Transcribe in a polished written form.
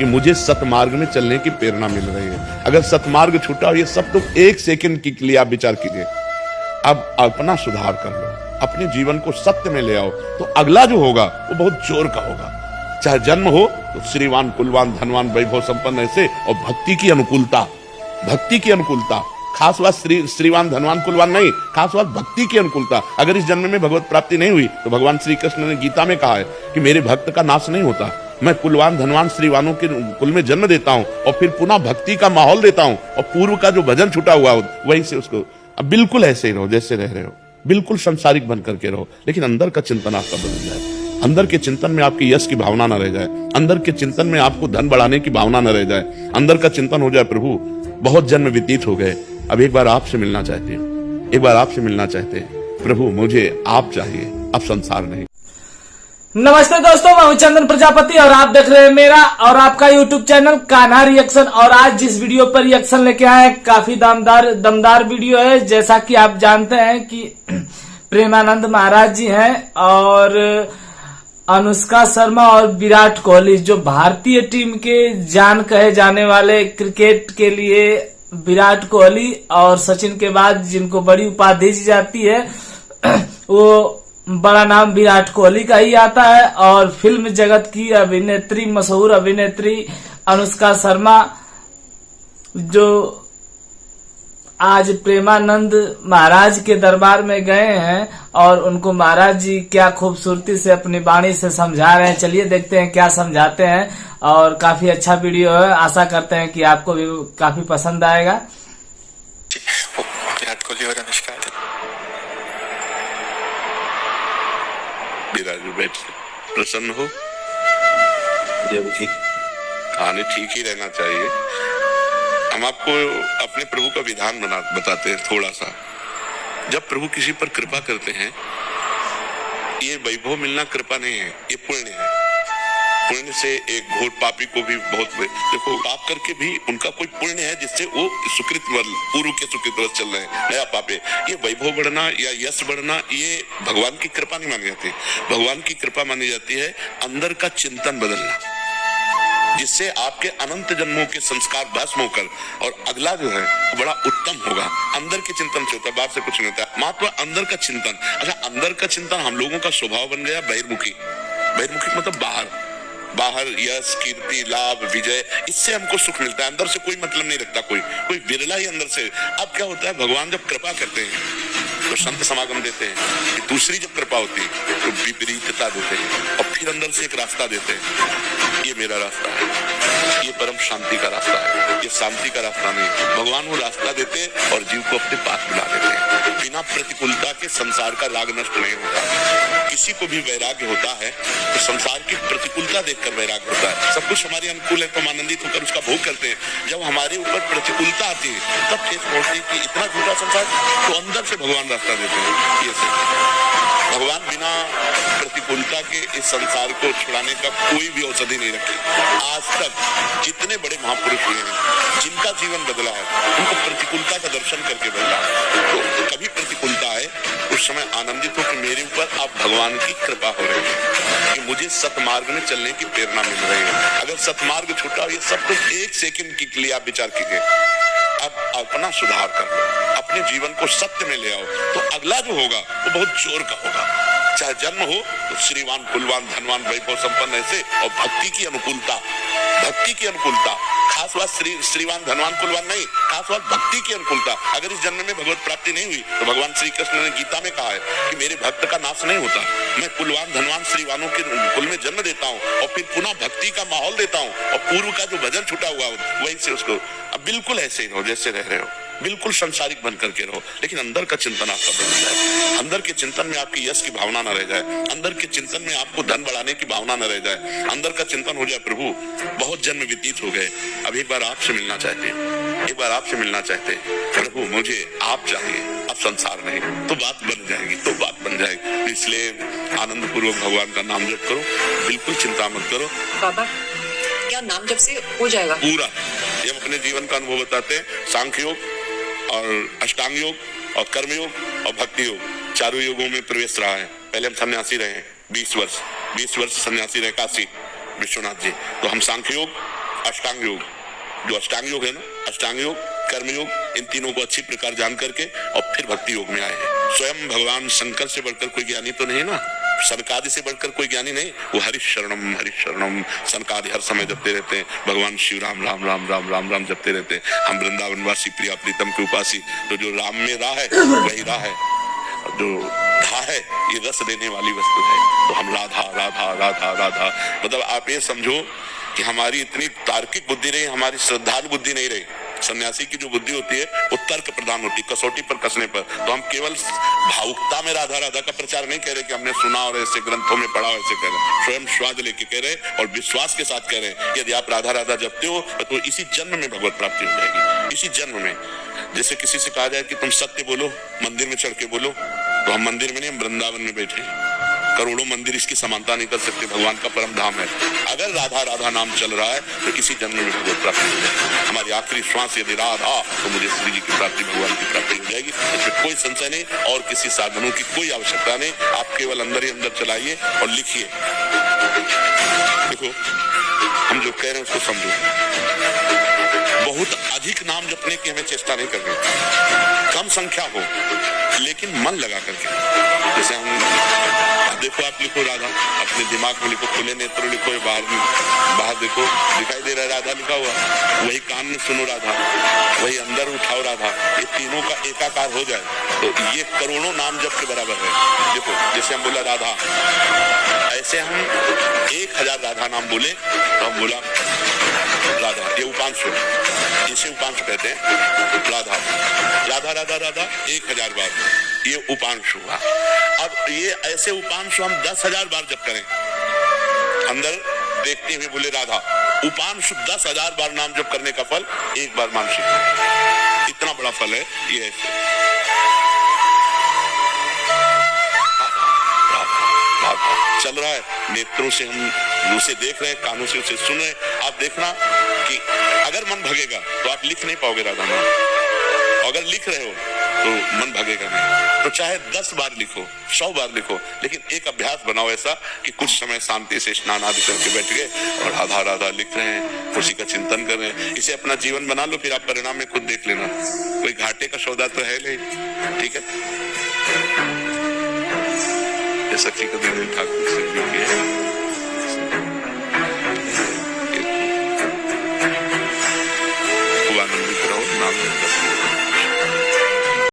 कि मुझे सतमार्ग में चलने की प्रेरणा मिल रही है। अगर सतमार्ग छूटा हो, ये सब तो एक सेकंड के लिए आप विचार कीजिए। अब अपना सुधार कर लो, अपने जीवन को सत्य में ले आओ, तो अगला जो होगा वो बहुत जोर का होगा। चाहे जन्म हो तो श्रीवान, कुलवान, धनवान, वैभव संपन्न ऐसे, और भक्ति की अनुकूलता, भक्ति की अनुकूलता। खास बात श्रीवान, धनवान, कुलवान नहीं, खास बात भक्ति की अनुकूलता। अगर इस जन्म में भगवत प्राप्ति नहीं हुई तो भगवान श्री कृष्ण ने गीता में कहा है कि मेरे भक्त का नाश नहीं होता, मैं कुलवान, धनवान, श्रीवानों के कुल में जन्म देता हूं और फिर पुनः भक्ति का माहौल देता हूं, और पूर्व का जो भजन छूटा हुआ हो वहीं से उसको। अब बिल्कुल ऐसे ही रहो जैसे रह रहे हो, बिल्कुल संसारिक बन करके रहो, लेकिन अंदर का चिंतन आपका बदल जाए। अंदर के चिंतन में आपकी यश की भावना न रह जाए, अंदर के चिंतन में आपको धन बढ़ाने की भावना न रह जाए, अंदर का चिंतन हो जाए प्रभु बहुत जन्म व्यतीत हो गए, अब एक बार आपसे मिलना चाहते हैं, एक बार आपसे मिलना चाहते हैं प्रभु, मुझे आप चाहिए, अब संसार नहीं। नमस्ते दोस्तों, मैं हूं चंदन प्रजापति और आप देख रहे हैं मेरा और आपका यूट्यूब चैनल कान्हा रिएक्शन। और आज जिस वीडियो पर रिएक्शन लेके आए काफी दमदार वीडियो है। जैसा कि आप जानते हैं कि प्रेमानंद महाराज जी हैं और अनुष्का शर्मा और विराट कोहली, जो भारतीय टीम के जान कहे जाने वाले, क्रिकेट के लिए विराट कोहली और सचिन के बाद जिनको बड़ी उपाधि दी जाती है वो बड़ा नाम विराट कोहली का ही आता है। और फिल्म जगत की अभिनेत्री, मशहूर अभिनेत्री अनुष्का शर्मा, जो आज प्रेमानंद महाराज के दरबार में गए हैं और उनको महाराज जी क्या खूबसूरती से अपनी वाणी से समझा रहे हैं। चलिए देखते हैं क्या समझाते हैं। और काफी अच्छा वीडियो है, आशा करते हैं कि आपको भी काफी पसंद आएगा। विराट कोहली और अनुष्का, बैठ प्रसन्न हो, खाने ठीक ही रहना चाहिए। हम आपको अपने प्रभु का विधान बताते हैं थोड़ा सा। जब प्रभु किसी पर कृपा करते हैं, ये वैभव मिलना कृपा नहीं है, ये पुण्य है। पुण्य से एक घोर पापी को भी बहुत, देखो पाप करके भी उनका कोई पुण्य है जिससे वो सुकृत पूर्व के सुकृत वश चल रहे हैं, नया पापे। ये वैभव बढ़ना या यश बढ़ना ये भगवान की कृपा नहीं मानी जाती। भगवान की कृपा मानी जाती है अंदर का चिंतन बदलना, जिससे आपके अनंत जन्मों के संस्कार भस्म होकर और अगला जो है बड़ा उत्तम होगा। अंदर के चिंतन से होता है, बाहर से कुछ नहीं होता। मात्र अंदर का चिंतन। अच्छा, अंदर का चिंतन हम लोगों का स्वभाव बन गया बहिर्मुखी। बहिर्मुखी मतलब बाहर यश, कीर्ति, लाभ, विजय, इससे हमको सुख मिलता है। अंदर से कोई मतलब नहीं रखता कोई विरला ही अंदर से। अब क्या होता है, भगवान जब कृपा करते हैं तो संत समागम देते हैं, दूसरी जब कृपा होती है तो विपरीतता देते हैं और फिर अंदर से एक रास्ता देते हैं, ये मेरा रास्ता है, ये परम शांति का रास्ता है, ये शांति का रास्ता नहीं। भगवान वो रास्ता देते हैं और जीव को अपने पास बुला देते हैं। बिना प्रतिकूलता के संसार का राग नष्ट नहीं होता। किसी को भी वैराग्य होता है तो संसार की प्रतिकूलता देखकर वैराग्य होता है। सब कुछ हमारे अनुकूल है तो हम आनंदित होकर उसका भोग करते हैं। जब हमारे ऊपर प्रतिकूलता आती है तब ठेस पहुंचती है कि इतना झूठा संसार, तो अंदर से भगवान रास्ता देते हैं। ये सही, भगवान बिना प्रतिकूलता के इस संसार को छुड़ाने का कोई भी औषधि नहीं रखी। आज तक जितने बड़े महापुरुष हुए हैं, जिनका जीवन बदला है, उनको प्रतिकूलता का दर्शन करके बदला है। तो कभी प्रतिकूलता है उस समय आनंदित हो कि मेरे ऊपर अब भगवान की कृपा हो रही है, कि मुझे सतमार्ग में चलने की प्रेरणा मिल रही है। अगर सतमार्ग छूटा हो, ये सब तो एक सेकंड के लिए आप विचार कीजिए। अब अपना सुधार कर लो, अपने जीवन को सत्य में ले आओ, तो अगला जो होगा वो बहुत जोर का होगा। चाहे जन्म हो तो श्रीवान, कुलवान, धनवान, वैभव संपन्न ऐसे, और भक्ति की अनुकूलता, भक्ति की अनुकूलता। खास बात श्रीवान, धनवान, कुलवान नहीं, खास बात भक्ति की अनुकूलता। अगर इस जन्म में भगवत प्राप्ति नहीं हुई तो भगवान श्री कृष्ण ने गीता में कहा है कि मेरे भक्त का नाश नहीं होता, मैं कुलवान, धनवान, श्रीवानों के कुल में जन्म देता हूँ और फिर पुनः भक्ति का माहौल देता हूँ, और पूर्व का जो भजन छूटा हुआ हो वहीं से उसको। अब बिल्कुल ऐसे ही रहो जैसे रह रहे हो, बिल्कुल संसारिक बन करके रहो, लेकिन अंदर का चिंतन आपका बदल जाए। अंदर के चिंतन में आपकी यश की भावना न रह जाए, अंदर के चिंतन में आपको धन बढ़ाने की भावना न रह जाए, अंदर का चिंतन हो जाए प्रभु बहुत जन्म व्यतीत हो गए, अब एक बार आपसे मिलना चाहते हैं, एक बार आपसे मिलना चाहते हैं प्रभु, मुझे आप चाहिए, अब संसार नहीं। तो बात बन जाएगी, तो बात बन जाएगी। इसलिए आनंद पूर्वक भगवान का नाम जप करो, बिल्कुल चिंता मत करो। बाबा, क्या नाम जप से हो जाएगा पूरा? ये हम अपने जीवन का अनुभव बताते हैं। सांख्य योग और अष्टांग योग और कर्म योग और भक्ति योग, चारों योगों में प्रवेश रहा है। पहले हम सन्यासी रहे 20 वर्ष सन्यासी रहे काशी विश्वनाथ जी। तो हम सांख्य योग, अष्टांग योग, जो अष्टांग योग है ना, अष्टांग योग, कर्मयोग, इन तीनों को अच्छी प्रकार जान करके और फिर भक्ति योग में आए हैं। स्वयं भगवान शंकर से बढ़कर कोई ज्ञानी तो नहीं ना, सनकादि से बढ़कर कोई ज्ञानी नहीं। वो हरिशरणम सनकादि हर समय जपते रहते हैं, भगवान शिव राम राम राम राम राम राम जपते रहते हैं। हम वृंदावनवासी प्रिया प्रीतम के उपासी, तो जो राम में राह है वही राह है, जो धा है ये रस देने वाली वस्तु है। तो हम राधा राधा राधा राधा, मतलब आप ये समझो कि हमारी इतनी तार्किक बुद्धि नहीं, हमारी श्रद्धालु बुद्धि नहीं रही। सन्यासी की जो बुद्धि होती है वो तर्क प्रधान होती है, कसौटी पर कसने पर। तो हम केवल भावुकता में राधा राधा का प्रचार नहीं कह रहे कि हमने सुना और ऐसे ग्रंथों में पढ़ा, ऐसे कह रहे, स्वयं स्वाद लेके कह रहे और विश्वास के साथ कह रहे। यदि आप राधा राधा जपते हो तो इसी जन्म में भगवत प्राप्ति हो जाएगी, इसी जन्म में। जैसे किसी से कहा जाए कि तुम सत्य बोलो, मंदिर में चढ़ के बोलो, तो हम मंदिर में नहीं, हम वृंदावन में बैठे, करोड़ों मंदिर इसकी समानता नहीं कर सकते, भगवान का परम धाम है। अगर राधा राधा नाम चल रहा है तो इसी जन्म में भगवत प्राप्ति हो जाएगी। हमारी आखिरी श्वास यदि राधा, तो मुझे श्री जी की प्राप्ति, भगवान की प्राप्ति हो जाएगी। इसमें कोई संशय नहीं और किसी साधनों की कोई आवश्यकता नहीं। आप केवल अंदर ही अंदर चलाइए और लिखिए। देखो हम जो कह रहे हैं उसको समझो, बहुत अधिक नाम जपने की हमें चेष्टा नहीं करनी, कम संख्या हो लेकिन मन लगा करके। जैसे हम देखो, आप लिखो राधा, अपने दिमाग में लिखो, खुले नेत्र लिखो, बाहर देखो दिखाई दे रहा है राधा लिखा हुआ, वही कान में सुनो राधा, वही अंदर उठाओ राधा, ये तीनों का एकाकार हो जाए तो ये करोड़ों नाम जप के बराबर है। देखो जैसे हम बोला राधा, ऐसे हम 1000 राधा नाम बोले तो हम बोला राधा, ये उपांश है, इसे उपांश कहते हैं। राधा राधा राधा राधा 1000 बार, ये उपांश हुआ। अब ये ऐसे उपांश हम 10,000 बार जब करें, अंदर देखते हुए बोले राधा, उपांश 10,000 बार नाम जप करने का फल एक बार मानसिक, इतना बड़ा फल है ये। चल रहा है, नेत्रों से हम उसे देख रहे हैं, कानों से उसे सुन रहे हैं। आप देखना कि अगर मन भगेगा तो आप लिख नहीं पाओगे राधा नाम, अगर लिख रहे हो तो मन भगेगा नहीं। तो चाहे 10 बार लिखो, 100 बार लिखो, लेकिन एक अभ्यास बनाओ ऐसा कि कुछ समय शांति से स्नान आदि करके बैठ गए और राधा राधा लिख रहे हैं, उसी का चिंतन कर रहे हैं। इसे अपना जीवन बना लो, फिर आप परिणाम में खुद देख लेना। कोई घाटे का सौदा तो है नहीं, ठीक है। सखी का दिल ठाकुर से जो है, खूब आनंदित रहो नाम